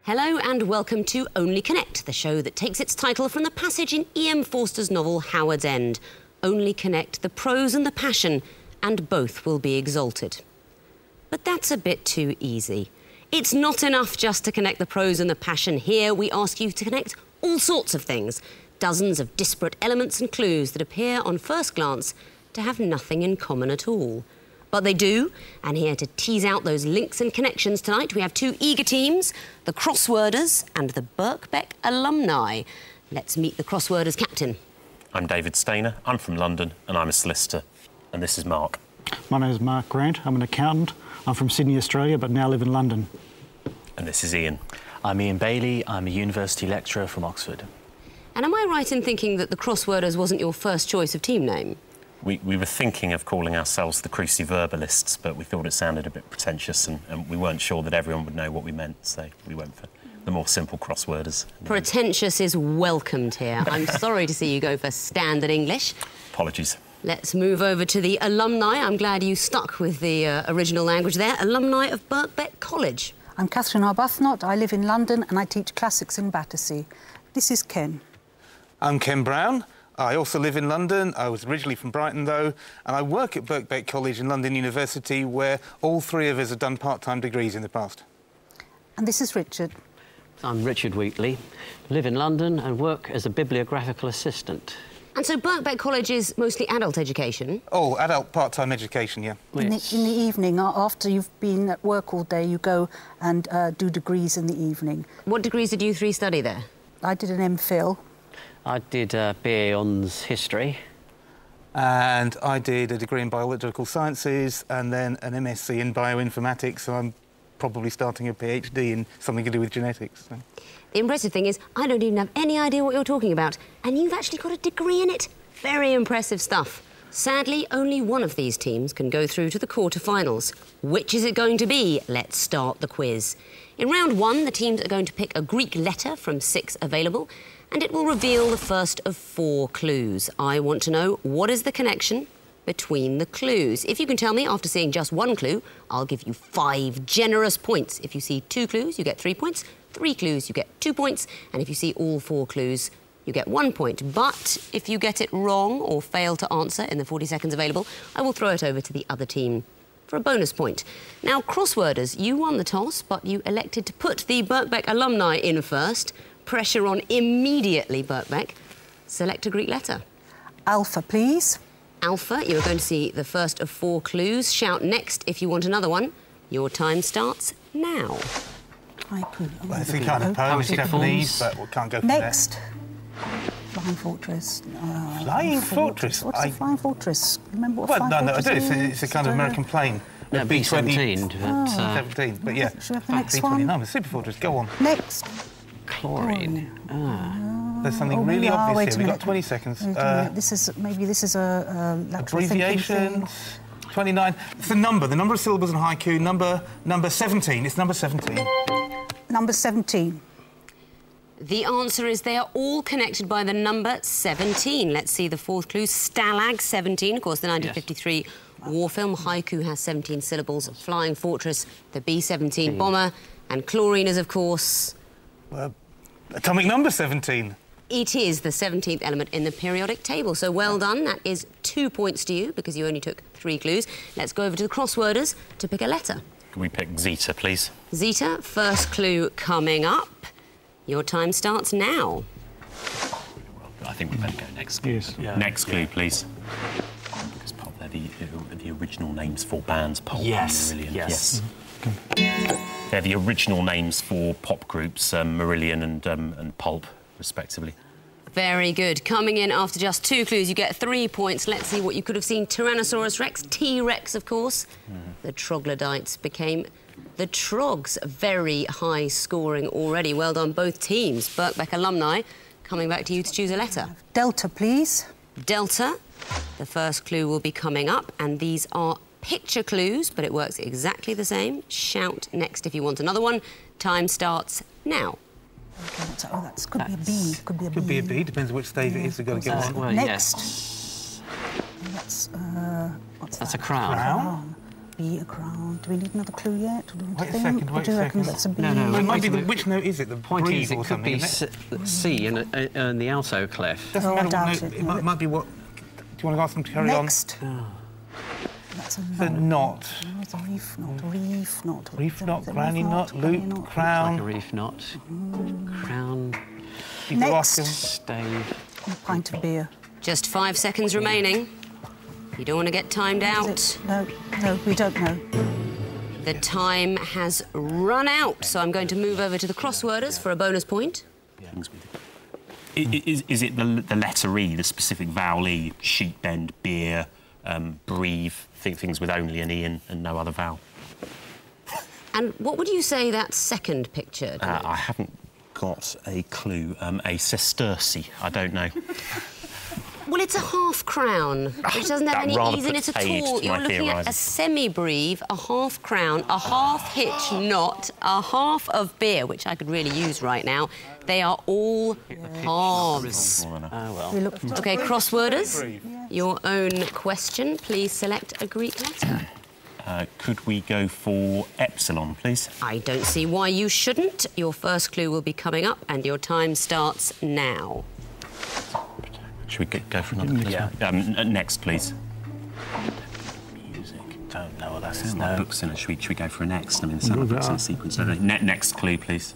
Hello and welcome to Only Connect, the show that takes its title from the passage in E.M. Forster's novel Howard's End. Only connect the prose and the passion, and both will be exalted. But that's a bit too easy. It's not enough just to connect the prose and the passion. Here we ask you to connect all sorts of things, dozens of disparate elements and clues that appear on first glance to have nothing in common at all. But they do, and here to tease out those links and connections tonight, we have two eager teams, the Crossworders and the Birkbeck alumni. Let's meet the Crossworders captain. I'm David Stainer, I'm from London, and I'm a solicitor. And this is Mark. My name is Mark Grant, I'm an accountant. I'm from Sydney, Australia, but now live in London. And this is Ian. I'm Ian Bailey, I'm a university lecturer from Oxford. And am I right in thinking that the Crossworders wasn't your first choice of team name? We were thinking of calling ourselves the Cruciverbalists, but we thought it sounded a bit pretentious and we weren't sure that everyone would know what we meant, so we went for the more simple Crossworders. Pretentious is welcomed here. I'm sorry to see you go for standard English. Apologies. Let's move over to the alumni. I'm glad you stuck with the original language there. Alumni of Birkbeck College. I'm Catherine Arbuthnot. I live in London and I teach classics in Battersea. This is Ken. I'm Ken Brown. I also live in London. I was originally from Brighton, though, and I work at Birkbeck College and London University, where all three of us have done part-time degrees in the past. And this is Richard. I'm Richard Wheatley, live in London and work as a bibliographical assistant. And so Birkbeck College is mostly adult education? Oh, adult part-time education, yeah. In the evening, after you've been at work all day, you go and do degrees in the evening. What degrees did you three study there? I did an MPhil. I did BA Honours History. And I did a degree in biological sciences and then an MSc in bioinformatics, so I'm probably starting a PhD in something to do with genetics. So. The impressive thing is, I don't even have any idea what you're talking about, and you've actually got a degree in it. Very impressive stuff. Sadly, only one of these teams can go through to the quarter-finals. Which is it going to be? Let's start the quiz. In round one, the teams are going to pick a Greek letter from 6 available, and it will reveal the first of 4 clues. I want to know, what is the connection between the clues? If you can tell me after seeing just 1 clue, I'll give you 5 generous points. If you see 2 clues, you get 3 points. 3 clues, you get 2 points. And if you see all 4 clues, you get 1 point. But if you get it wrong or fail to answer in the 40 seconds available, I will throw it over to the other team for a bonus point. Now, Crossworders, you won the toss, but you elected to put the Birkbeck alumni in first. Pressure on immediately, Birkbeck. Select a Greek letter. Alpha, please. Alpha, you're going to see the first of 4 clues. Shout next if you want another one. Your time starts now. Well, it's a kind of Polish, Japanese, but we can't go from Next. Flying Fortress. Flying Fortress? What's a Flying Fortress? Remember what Well, Flying no, I Fortress do. is? It's a kind of American plane. Yeah, B-17, but... 17, but yeah. Should we have the next B-29, one? the Super Fortress, go on. Next. Chlorine. There's something really obvious here. We've got 20 seconds. This is a lateral Abbreviations. 29. It's the number of syllables in haiku. Number 17. It's number 17. Number 17. The answer is they are all connected by the number 17. Let's see the 4th clue. Stalag 17, of course, the 1953 war film. Haiku has 17 syllables. Flying Fortress, the B-17 bomber. And chlorine is, of course... Atomic number 17. It is the 17th element in the periodic table. So well done. That is 2 points to you because you only took 3 clues. Let's go over to the Crossworders to pick a letter. Can we pick Zeta, please? Zeta, first clue coming up. Your time starts now. I think we better go next clue. Yes. Yeah. Next clue, please. Because Pulp, they're the original names for bands, Pulp Yes. and Marillion. Yes. They're the original names for pop groups, Marillion and Pulp, respectively. Very good. Coming in after just 2 clues, you get 3 points. Let's see what you could have seen. Tyrannosaurus Rex, T-Rex, of course. The troglodytes became the Trogs. Very high scoring already. Well done, both teams. Birkbeck alumni, coming back to you to choose a letter. Delta, please. Delta. The first clue will be coming up, and these are picture clues, but it works exactly the same. Shout next if you want another one. Time starts now. Okay, that could be a B. Could be a B. Could be a B, depends which stage it is. We've got to get on. Well, Next. That's a crown. Crown? be a crown. Do we need another clue yet? Wait a second, wait a second. That's a B. No, It might wait be a minute. which note is it? The Point breathe is, it or could something, be isn't it? C in the alto clef. Doesn't I matter what doubt note. it. It might be what... Do you want to ask them to carry Next. That's a on? The knot. No, it's a reef knot. Reef knot. Reef knot, It's a granny knot, granny loop, knot. Like a crown. reef knot. Crown. You can ask Next. them. Stave. A pint of beer. Just 5 seconds remaining. You don't want to get timed out. Is it? No, we don't know. The time has run out, so I'm going to move over to the crossworders for a bonus point. Is it the letter E, the specific vowel E, sheep bend, beer, breathe, things with only an E and no other vowel? And what would you say that second picture denotes? I haven't got a clue. A sesterce, I don't know. Well, it's a half crown, which doesn't have That any rather E's in puts it at paid all. to You're my looking at a theorising. semi-breathe, a half crown, a half hitch knot, a half of beer, which I could really use right now. They are all halves. Oh, well. We look OK, crossworders, your own question. Please select a Greek letter. Could we go for epsilon, please? I don't see why you shouldn't. Your first clue will be coming up, and your time starts now. Should we go for another clue? Yeah. Next, please. Music. Don't know what that is. There's no books in it. Should we go for a next? I mean, there's some books in a sequence. Don't they? Next clue, please.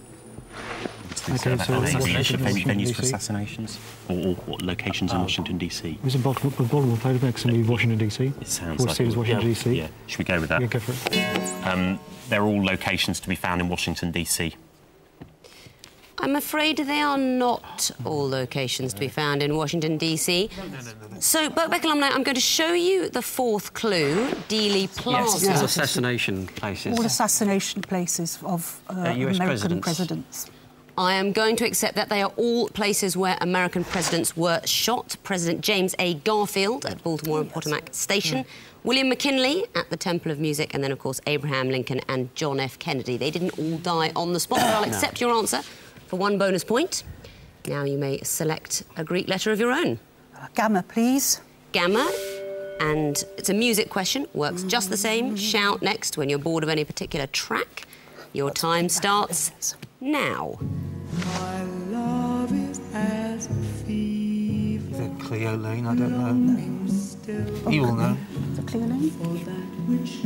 Okay, so Assassination, Washington, venues for DC. assassinations? Or what locations in Washington, D.C.? Was it Baltimore played next to Washington, D.C.? It sounds Or like Stevens, it would be. Washington, D.C.? Yeah. Should we go with that? Yeah, go for it. They're all locations to be found in Washington, D.C. I'm afraid they are not all locations to be found in Washington, D.C. So, Birkbeck alumni, I'm going to show you the fourth clue, Dealey Plaza. Yes, all assassination places. all assassination places of US American presidents. presidents. I am going to accept that they are all places where American presidents were shot. President James A. Garfield at Baltimore and Potomac Station, William McKinley at the Temple of Music, and then, of course, Abraham Lincoln and John F. Kennedy. They didn't all die on the spot, but I'll accept your answer for 1 bonus point. Now you may select a Greek letter of your own. Gamma, please. Gamma, and it's a music question, works just the same. Shout next when you're bored of any particular track. Your time starts now. Is it Cleo Lane? I don't know. You will know. The Cleo Lane?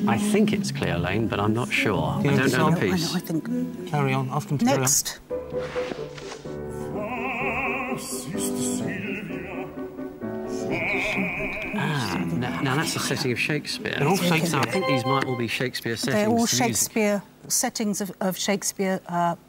I think it's Cleo Lane, but I'm not sure. Yeah, I don't know the I know, piece. I think. Carry on. Ask them to carry on. Next. Now that's a setting of Shakespeare. They're all So Shakespeare. I think these might all be Shakespeare settings. They're all to music. Shakespeare settings of Shakespeare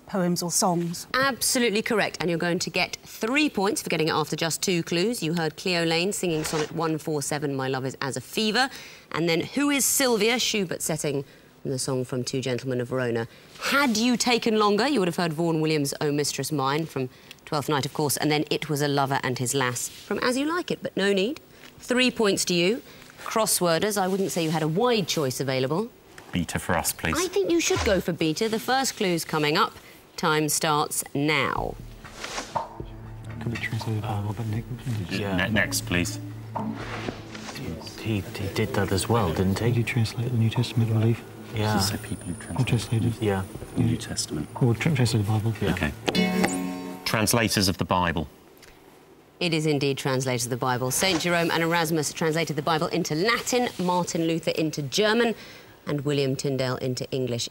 poems or songs. Absolutely correct, and you're going to get 3 points for getting it after just 2 clues. You heard Cleo Lane singing Sonnet 147, My Love is As a Fever, and then Who is Sylvia, Schubert setting from the song from Two Gentlemen of Verona. Had you taken longer, you would have heard Vaughan Williams' Oh Mistress Mine from Twelfth Night, of course, and then It Was a Lover and His Lass from As You Like It, but no need. 3 points to you. Crossworders, I wouldn't say you had a wide choice available. Beta for us, please. I think you should go for beta. The first clue's coming up. Time starts now. Could be translated by Robert Nick. Yeah. Next, please. He did that as well, didn't Did he? you translate the New Testament, I believe? Yeah. So people who Or translate translated? Yeah. the New Testament. Or translated the Bible? Yeah. OK. Translators of the Bible. It is indeed translators of the Bible. St. Jerome and Erasmus translated the Bible into Latin, Martin Luther into German, and William Tyndale into English.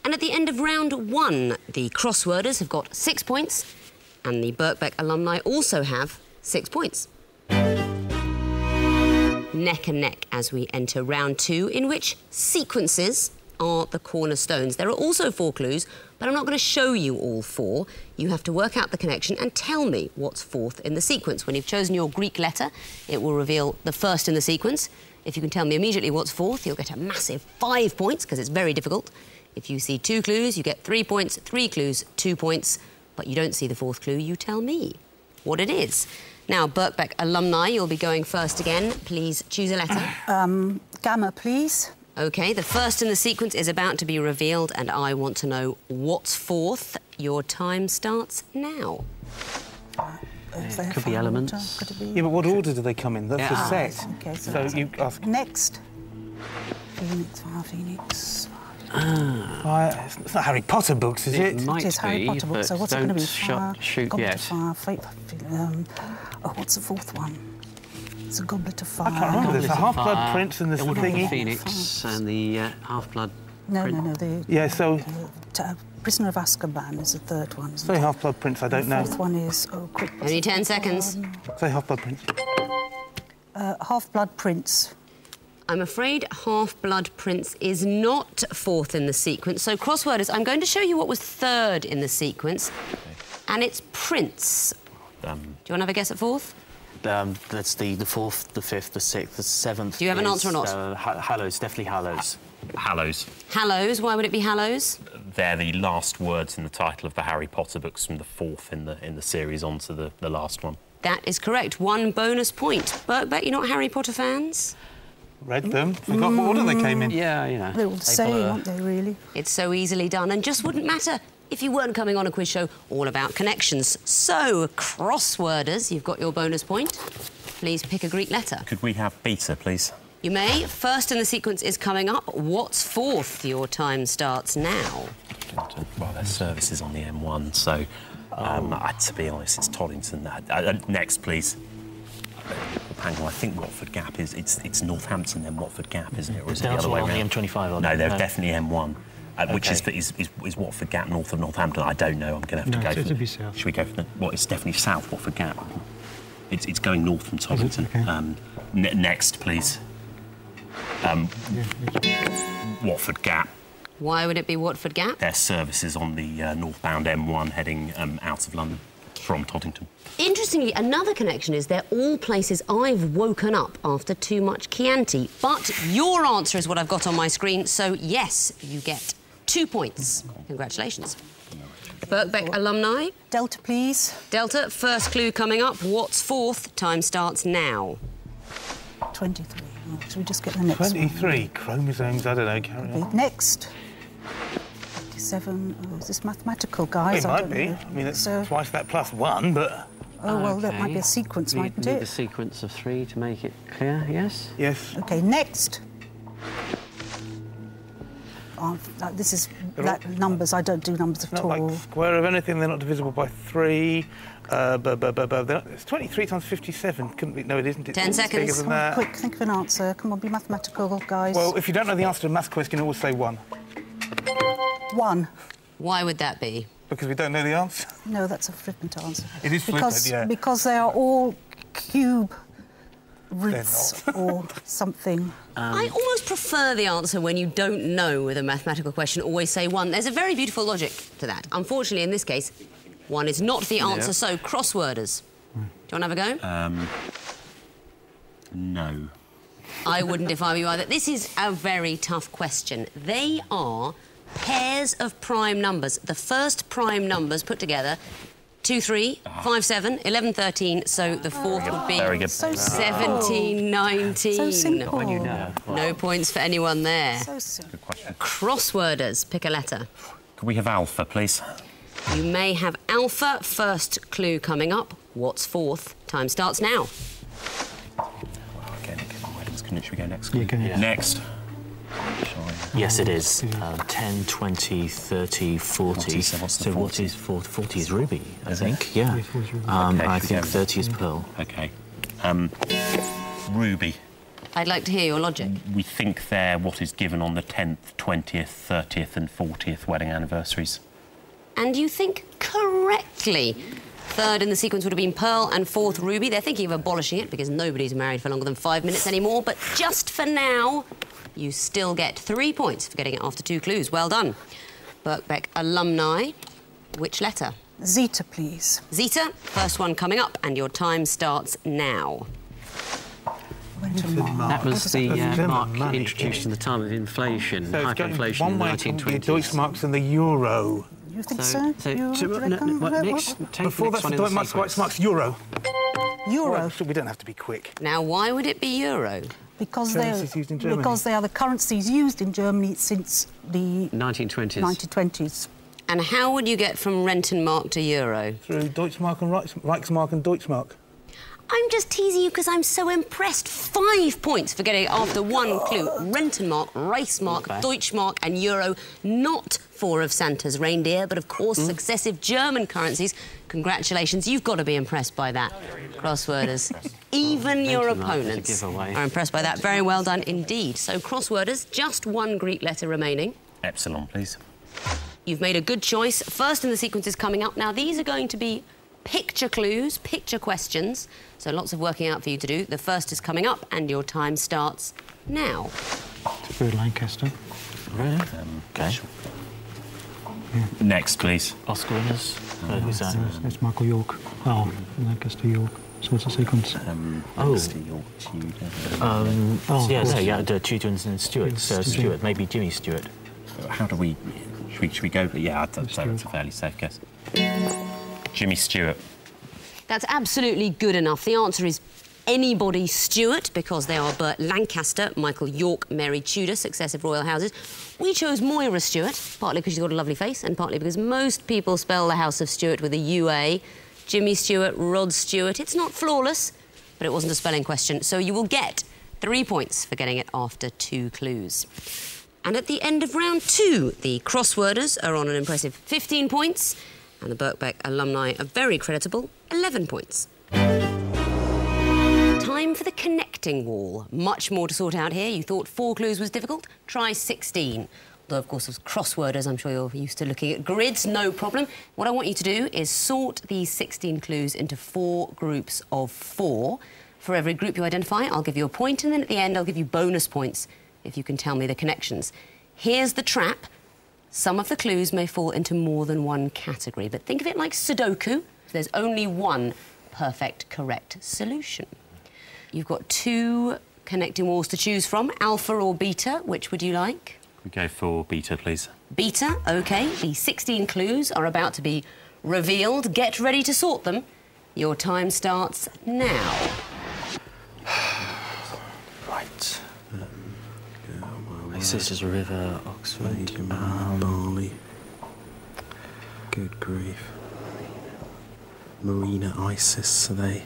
And at the end of round 1, the crossworders have got 6 points, and the Birkbeck alumni also have 6 points. Neck and neck as we enter round 2, in which sequences are the cornerstones. There are also 4 clues, but I'm not going to show you all 4. You have to work out the connection and tell me what's fourth in the sequence. When you've chosen your Greek letter, it will reveal the first in the sequence. If you can tell me immediately what's fourth, you'll get a massive 5 points, because it's very difficult. If you see 2 clues, you get 3 points, 3 clues, 2 points, but you don't see the 4th clue, you tell me what it is. Now, Birkbeck alumni, you'll be going first again. Please choose a letter. Gamma, please. OK, the first in the sequence is about to be revealed, and I want to know what's fourth. Your time starts now. Could be elements. Could it be? Yeah, but what order do they come in? That's Yeah. the set. Okay, so you ask. Next. Phoenix. It's not Harry Potter books, is it? Might It is Harry be, Potter book, but so what's it going to don't be? shoot Goblet yet. of Fire, Fate, what's the fourth one? It's a Goblet of Fire. I can't remember. There's the Goblet of Half-Blood Fire, Prince and the the one with the thingy. Phoenix and the Half-Blood No, Prince. the Yeah, so... Prisoner of Azkaban is the third one, isn't Say it? Half-Blood Prince, I don't The know. fourth one is... Oh, quick. what's Only the 10 fourth seconds. one? Say Half-Blood Prince. Half-Blood Prince. I'm afraid Half-Blood Prince is not fourth in the sequence. So, crossworders, I'm going to show you what was third in the sequence. And it's Prince. Do you want to have a guess at fourth? That's the fourth, the fifth, the sixth, the seventh. Do you have an is, answer or not? Hallows, definitely Hallows. Hallows. Hallows. Why would it be Hallows? They're the last words in the title of the Harry Potter books, from the fourth in the series on to the last one. That is correct. 1 bonus point. Birkbeck, you're not Harry Potter fans? Read them. Forgot what order they came in. Yeah, you know. They're all the same, aren't they, really? It's so easily done and just wouldn't matter if you weren't coming on a quiz show all about connections. So, crossworders, you've got your bonus point. Please pick a Greek letter. Could we have beta, please? You may. First in the sequence is coming up. What's fourth? Your time starts now. Well, there's services on the M1, so to be honest, it's Toddington. Next, please. Hang on, I think Watford Gap is it's Northampton then Watford Gap, isn't it? Or is it the other way on around? the M25 on No, it. they're definitely M1. Which Okay. is Watford Gap north of Northampton? I don't know. I'm going to have to No, go. it'll for be south. Should we go for the? Well, it's definitely south Watford Gap. It's going north from Toddington. Okay. Next, please. Watford Gap. Why would it be Watford Gap? Their services on the northbound M1 heading out of London from Toddington. Interestingly, another connection is they're all places I've woken up after too much Chianti. But your answer is what I've got on my screen, so yes, you get 2 points. Congratulations. Birkbeck alumni. Delta, please. Delta, first clue coming up. What's fourth? Time starts now. 23. Oh, should we just get the next one? 23 chromosomes, I don't know, carry on. Next. 27. Oh, is this mathematical, guys? It I might don't be. know. I mean, it's So- twice that plus one, but Oh, well, that might be Okay. a sequence, Need mightn't a it? sequence of 3 to make it clear, yes? yes. OK, next. Oh, this is numbers. I don't do numbers at Not all. like square of anything, they're not divisible by 3. It's 23 times 57. Couldn't be. No, it isn't. 10 It's bigger seconds. than Come on, that. quick, think of an answer. Come on, be mathematical, guys. Well, if you don't know the answer to a maths question, always say 1. 1. Why would that be? Because we don't know the answer. No, that's a flippant answer. It is flippant, yeah. Because they are all cube roots or something. I almost prefer the answer when you don't know with a mathematical question, always say 1. There's a very beautiful logic to that. Unfortunately, in this case, 1 is not the answer, so crossworders. Do you want to have a go? No. I wouldn't if I were you either. This is a very tough question. They are pairs of prime numbers. The first prime numbers put together, 2, 3, 5, 7, 11, 13, so the fourth would be Very good. So simple. 17, 19. So simple. When you know. No points for anyone there. So simple. Crossworders, pick a letter. Could we have Alpha, please? You may have Alpha. First clue coming up. What's fourth? Time starts now. Again, should we go next? Yeah, go ahead. Next. Yes, it is. 10, 20, 30, 40. So what's the So 40? what is 40? 40 is Ruby, I Is it? think. Yeah. 40 is Ruby. Okay, I should we think go- 30 is Pearl. Okay. Ruby. I'd like to hear your logic. We think they're what is given on the 10th, 20th, 30th and 40th wedding anniversaries. And you think correctly. Third in the sequence would have been Pearl and fourth Ruby. They're thinking of abolishing it because nobody's married for longer than 5 minutes anymore. But just for now, you still get 3 points for getting it after 2 clues. Well done. Birkbeck alumni. Which letter? Zeta, please. Zeta, first one coming up, and your time starts now. Went to Mark. That was the German mark money, introduced in the time of inflation, So it's going hyperinflation one in the way from the 1920s. Deutschmarks and the euro. You think so? You reckon? next, take Before the that's next the one in the Deutschmarks, euro. Euro. Well, so we don't have to be quick. Now, why would it be euro? Because Currencies used in Germany. because they are the currencies used in Germany since the 1920s. 1920s. And how would you get from Rentenmark to euro? Through Deutschmark and Reichsmark and Deutschmark. I'm just teasing you because I'm so impressed. 5 points for getting it after one clue. Rentenmark, Reichsmark, Deutschmark and Euro. Not 4 of Santa's reindeer, but of course successive German currencies. Congratulations, you've got to be impressed by that, crossworders. Even your opponents are impressed by that. Very well done indeed. So, crossworders, just 1 Greek letter remaining. Epsilon, please. You've made a good choice. First in the sequence is coming up. Now, these are going to be picture clues, picture questions, so lots of working out for you to do. The first is coming up, and your time starts now. It's very Lancaster. Really? Okay. Yeah. Next, please. Oscar winners. Who's that? It's Michael York. Oh, Lancaster York. So what's the sequence? Lancaster, York, Tudor. The Tudors and Stuart. Stuart, maybe Jimmy Stewart. How do we... Should we go? Yeah, I'd say that's a fairly safe guess. Jimmy Stewart. That's absolutely good enough. The answer is anybody Stewart, because they are Burt Lancaster, Michael York, Mary Tudor, successive royal houses. We chose Moira Stewart, partly because she's got a lovely face and partly because most people spell the House of Stewart with a UA. Jimmy Stewart, Rod Stewart. It's not flawless, but it wasn't a spelling question. So you will get 3 points for getting it after 2 clues. And at the end of round 2, the crossworders are on an impressive 15 points, and the Birkbeck alumni are very creditable, 11 points. Time for the connecting wall. Much more to sort out here. You thought 4 clues was difficult? Try 16. Although, of course, as crossworders, I'm sure you're used to looking at grids, no problem. What I want you to do is sort these 16 clues into 4 groups of 4. For every group you identify, I'll give you a point, and then at the end, I'll give you bonus points if you can tell me the connections. Here's the trap. Some of the clues may fall into more than one category, but think of it like Sudoku. There's only one perfect, correct solution. You've got 2 connecting walls to choose from, alpha or beta. Which would you like? We go for beta, please. Beta, OK. The 16 clues are about to be revealed. Get ready to sort them. Your time starts now. Right. Sisters River, Oxford, Barley. Good grief. Marina Isis, are they?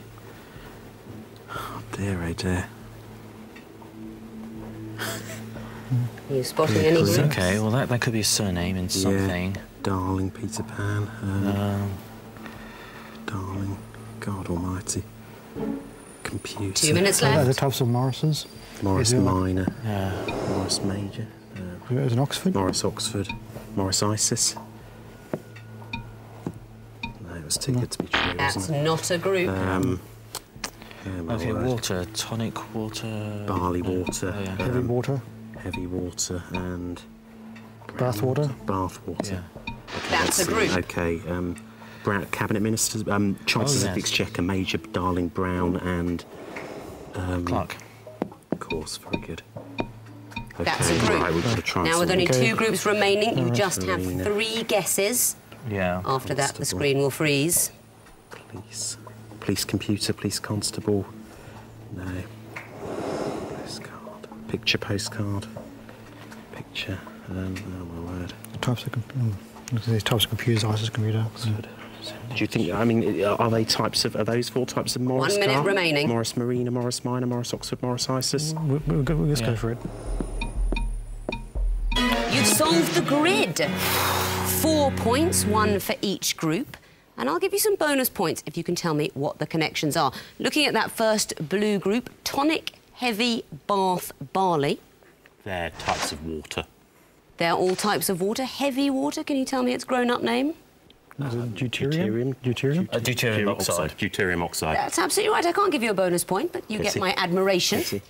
Oh dear, oh dear. Are you spotting anything? Okay, well that could be a surname in something. Yeah. Darling Peter Pan. Darling, God Almighty. Computer. 2 minutes left. The types of Morrises. Morris Minor. Morris Major. Is it Oxford? Morris Oxford. Morris Isis. No, it was too good to be true, That's wasn't it? not a group. Okay, water, tonic water. Barley water. Oh, yeah. Heavy water. Heavy water and... Bath water. Bath water. Yeah. Okay, That's a group. OK, Cabinet Ministers, Chancellors of the Exchequer, Major, Darling, Brown and... Clark. Of course, very good. Okay, That's a group. right, we've got to try Now, with something. only 2 groups remaining, you just have Marina. 3 guesses. Yeah. After that, the screen will freeze. Police computer, police constable. No. Postcard. Picture postcard. Picture. Oh my word. These types of computers, ISIS computer. Do you think? I mean, are they types of? Are those 4 types of Morris? 1 minute car? remaining. Morris Marina, Morris Minor, Morris Oxford, Morris Isis. Let's go for it. You've solved the grid. 4 points, 1 for each group. And I'll give you some bonus points if you can tell me what the connections are. Looking at that first blue group, tonic, heavy, bath, barley. They're types of water. They're all types of water. Heavy water, can you tell me its grown-up name? Deuterium. Deuterium. Deuterium oxide. Deuterium oxide. That's absolutely right. I can't give you a bonus point, but you get my admiration.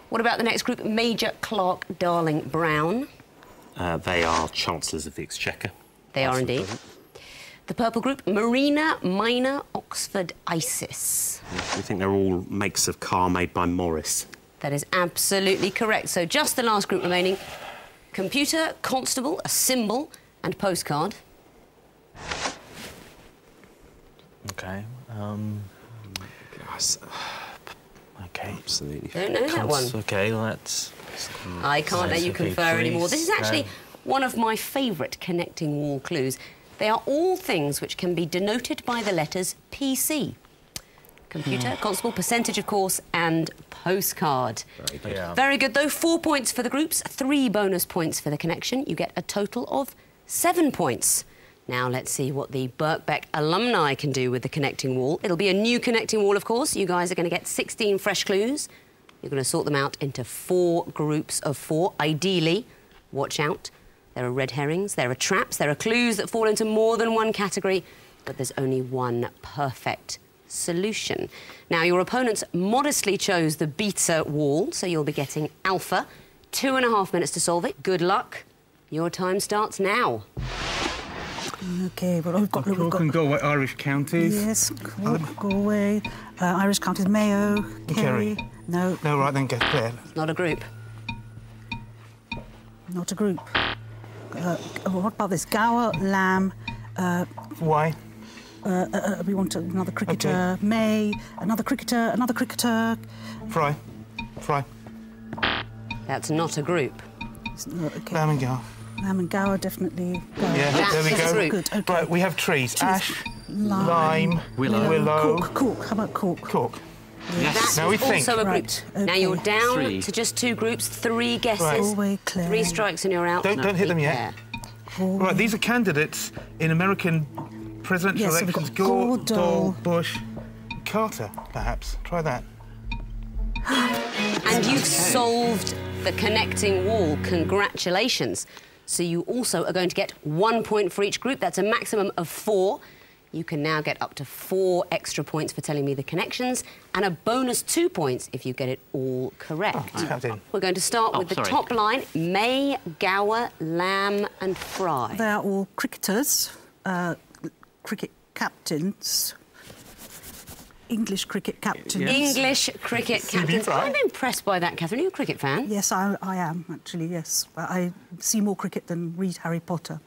What about the next group? Major, Clark, Darling, Brown. They are Chancellors of the Exchequer. They are indeed. The purple group, Marina, Minor, Oxford, Isis. We think they're all makes of car made by Morris. That is absolutely correct. So just the last group remaining. Computer, constable, a symbol, and postcard. Okay. Okay. Absolutely. Don't know that one. Okay, well, that's... I can't let you Okay, confer please. anymore. This is actually one of my favourite connecting wall clues. They are all things which can be denoted by the letters PC. Computer, Constable, percentage, of course, and postcard. Very good. Yeah. Very good, though. 4 points for the groups, 3 bonus points for the connection. You get a total of 7 points. Now, let's see what the Birkbeck alumni can do with the connecting wall. It'll be a new connecting wall, of course. You guys are going to get 16 fresh clues. You're going to sort them out into 4 groups of 4, ideally. Watch out. There are red herrings, there are traps, there are clues that fall into more than one category, but there's only one perfect solution. Now, your opponents modestly chose the beta wall, so you'll be getting alpha. 2.5 minutes to solve it. Good luck. Your time starts now. OK, well, we've got... Cork and Galway, Irish counties. Yes, Cork, Galway, Irish counties, Mayo, Kerry. No. No, right, then get clear. Not a group. Not a group. What about this? Gower, Lamb... Why? we want another cricketer. Okay. May, another cricketer, another cricketer. Fry. Fry. That's not a group. Okay. Lamb and Gower. Lamb and Gower, definitely. Yeah, That's there we a go. group. Good, okay. Right, we have trees. Ash, Lime, willow, Cork. How about Cork? cork. That Now we is think. also a group. Right, Now you're okay. down 3. to just 2 groups, 3 guesses. Right. Galway, Clare. 3 strikes and you're out. Don't hit them yet. There. Right, these are candidates in American presidential Yes, so we've elections. got Gore, Dole, Bush, Carter, perhaps. Try that. And you've solved the connecting wall. Congratulations. So you also are going to get 1 point for each group. That's a maximum of 4. You can now get up to 4 extra points for telling me the connections and a bonus 2 points if you get it all correct. Oh, tapped in. We're going to start with the sorry. top line. May, Gower, Lamb and Fry. They're all cricketers, cricket captains, English cricket captains. English cricket captains. Fry. I'm impressed by that, Catherine. Are you a cricket fan? Yes, I am, actually, yes. I see more cricket than read Harry Potter.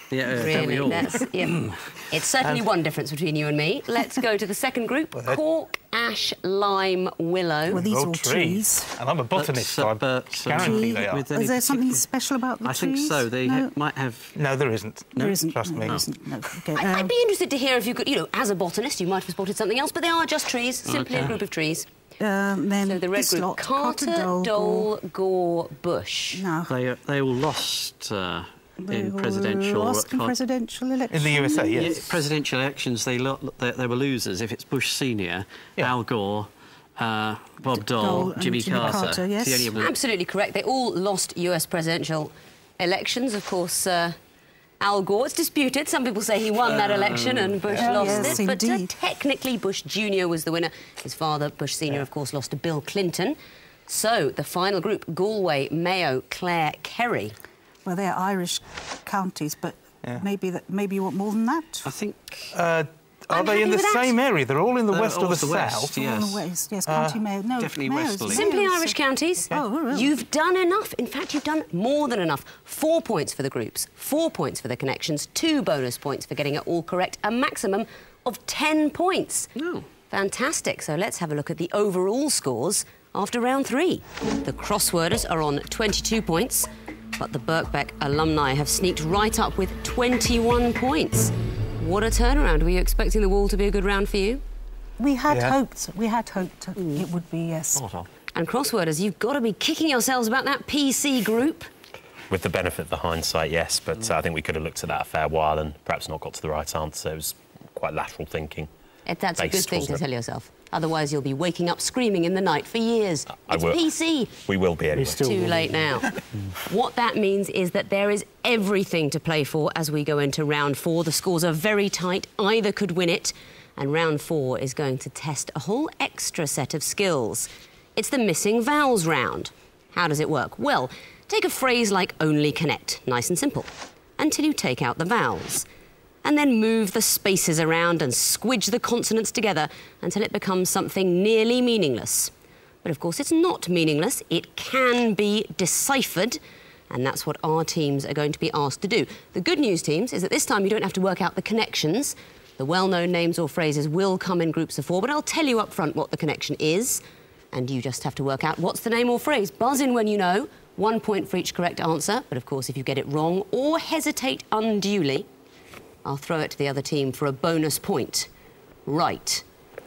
Yeah, Really? It's certainly one difference between you and me. Let's go to the second group. Cork, Ash, Lime, Willow. Well, these are all trees. trees. And I'm a botanist, so I guarantee they are. Is there something special about the I trees? think so. They No? might have... No, there isn't. There isn't. Trust no, me. There isn't. No. Okay. I'd be interested to hear if you could, you know, as a botanist, you might have spotted something else, but they are just trees, simply a group of trees. then So the red this group, lot, Carter, Dole, Gore, Bush. No. They all lost They in all presidential... lost in presidential elections. In the USA, yes. presidential elections, they were losers. If it's Bush Senior, Yeah. Al Gore, Bob Dole Dole, and Jimmy Jimmy Carter. Carter, yes. It's the only of them- Absolutely correct. They all lost US presidential elections. Of course, Al Gore, it's disputed. Some people say he won that election and Bush lost yes, it. But indeed. technically, Bush Jr. was the winner. His father, Bush Sr., of course, lost to Bill Clinton. So, the final group, Galway, Mayo, Clare, Kerry. Well, they're Irish counties, but maybe you want more than that? I think... Are I'm they in happy the with that. same area? They're all in the They're west or all the the west, south? yeah. On Yes. the west, yes, County Mayo. No, definitely Mayo's- westerly. Simply Mayo's- Irish counties. Oh, really? You've done enough. In fact, you've done more than enough. 4 points for the groups, 4 points for the connections, 2 bonus points for getting it all correct, a maximum of 10 points. No. Fantastic. So let's have a look at the overall scores after round 3. The crossworders are on 22 points, but the Birkbeck alumni have sneaked right up with 21 points. What a turnaround. Were you expecting the wall to be a good round for you? We had Yeah. hoped it would be, yes. And crossworders, you've got to be kicking yourselves about that PC group. With the benefit of the hindsight, yes, but I think we could have looked at that a fair while and perhaps not got to the right answer. It was quite lateral thinking. That's a good Based, thing to wasn't it? tell yourself. Otherwise, you'll be waking up screaming in the night for years. I It's will. PC. We will be anyway. Too late now. What that means is that there is everything to play for as we go into round 4. The scores are very tight. Either could win it. And round 4 is going to test a whole extra set of skills. It's the missing vowels round. How does it work? Well, take a phrase like only connect. Nice and simple. Until you take out the vowels. And then move the spaces around and squidge the consonants together until it becomes something nearly meaningless. But of course, it's not meaningless. It can be deciphered, and that's what our teams are going to be asked to do. The good news, teams, is that this time you don't have to work out the connections. The well-known names or phrases will come in groups of 4, but I'll tell you up front what the connection is, and you just have to work out what's the name or phrase. Buzz in when you know. 1 point for each correct answer, but of course, if you get it wrong or hesitate unduly, I'll throw it to the other team for a bonus point. Right.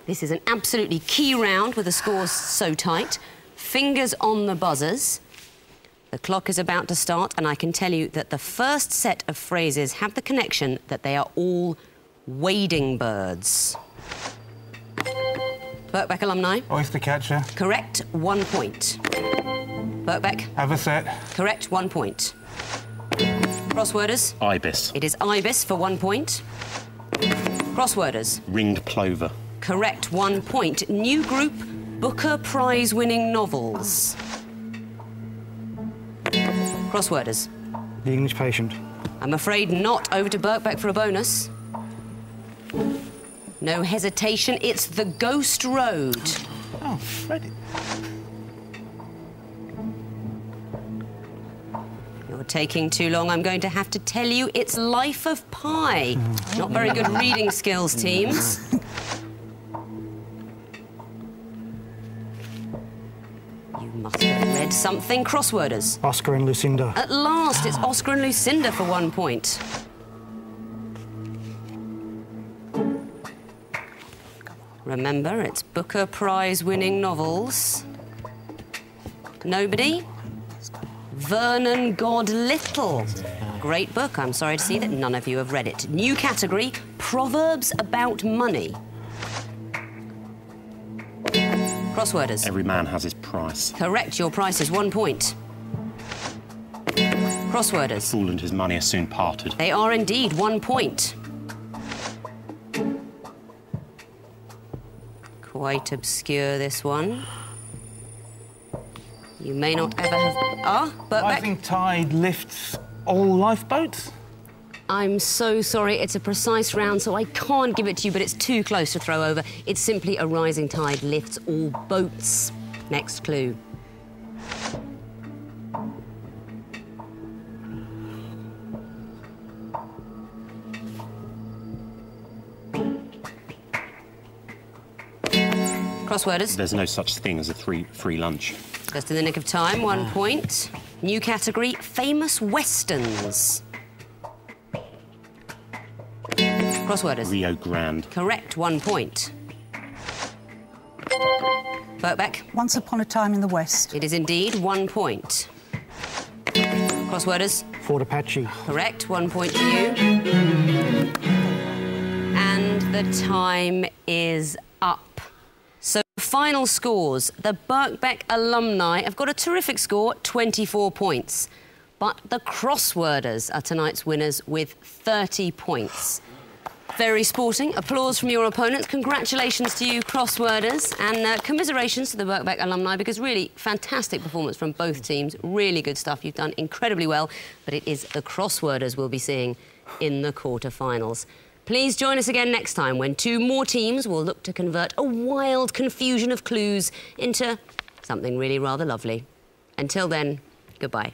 This is an absolutely key round with the scores so tight. Fingers on the buzzers. The clock is about to start, and I can tell you that the first set of phrases have the connection that they are all wading birds. Birkbeck alumni. Oyster catcher. Correct, 1 point. Birkbeck. Haverset. Correct, 1 point. Crossworders. Ibis. It is ibis for 1 point. Crossworders. Ringed plover. Correct, 1 point. New group, Booker Prize-winning novels. Crossworders. The English Patient. I'm afraid not. Over to Birkbeck for a bonus. No hesitation, it's The Ghost Road. Oh, Freddie. You're taking too long. I'm going to have to tell you it's Life of Pi. Not very good reading skills, teams. You must have read something. Crossworders. Oscar and Lucinda. At last, it's Oscar and Lucinda for 1 point. Remember, it's Booker Prize-winning novels. Nobody? Vernon God Little. Great book. I'm sorry to see that none of you have read it. New category, Proverbs about money. Crossworders. Every man has his price. Correct, your price is 1 point. Crossworders. Fool and his money are soon parted. They are indeed 1 point. Quite obscure, this one. You may not ever have... Ah, Birkbeck. Rising tide lifts all lifeboats? I'm so sorry, it's a precise round, so I can't give it to you, but it's too close to throw over. It's simply a rising tide lifts all boats. Next clue. Crossworders. There's no such thing as a free lunch. Just in the nick of time, 1 point. New category, famous westerns. Crossworders. Rio Grande. Correct, 1 point. Birkbeck. Once Upon a Time in the West. It is indeed 1 point. Crossworders. Fort Apache. Correct, 1 point to you. And the time is up. So, final scores. The Birkbeck alumni have got a terrific score, 24 points. But the Crossworders are tonight's winners with 30 points. Very sporting. Applause from your opponents. Congratulations to you, Crossworders, and commiserations to the Birkbeck alumni, because really fantastic performance from both teams. Really good stuff. You've done incredibly well, but it is the Crossworders we'll be seeing in the quarter-finals. Please join us again next time when 2 more teams will look to convert a wild confusion of clues into something really rather lovely. Until then, goodbye.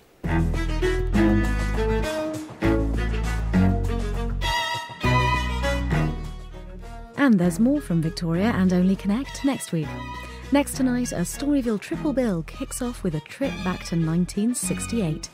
And there's more from Victoria and Only Connect next week. Next tonight, a Storyville triple bill kicks off with a trip back to 1968.